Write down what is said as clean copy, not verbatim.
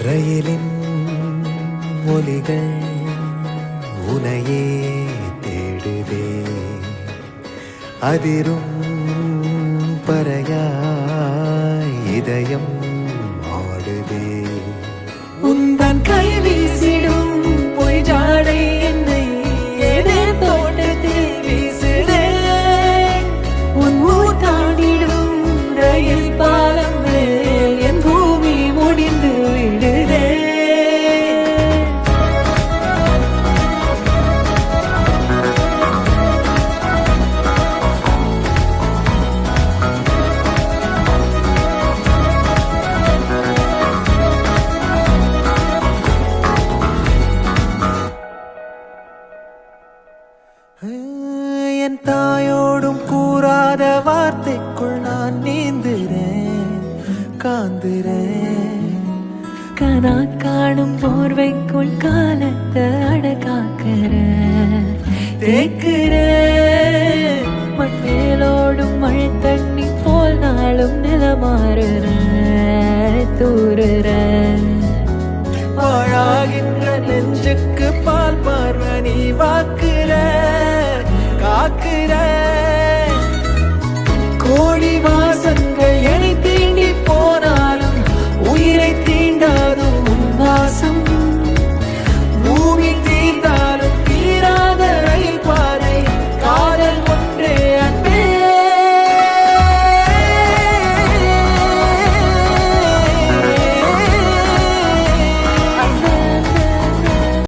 ரயிலின் ஒலிகள் உனையே தேடுதே, அதிரும் பறையாய் இதயம் ஆடுதே. உந்தன் கை வீசிடும் பொய் ஜாடை என்னை ஏதே தோட்டத்தில் வீசுதே. உன் ஊர் தாண்டிடும் ரயில் பாலம் மேல் என் பூமி முடிந்து விடுதே. என் தாயோடும் கூறாத வார்த்தைக்குள் நான் நீந்துறேன், காந்துறேன். கனா காணும் போர்வைக்குள் காலத்தை அடக்காக்கிற தேக்குற. மண்ணேலோடும் மழை தண்ணி போல் நாளும் நிலமாறுற தூறுற. பாழாகின்ற நெஞ்சுக்கு பால் பார்வ நீ வாக்குற, காக்குற.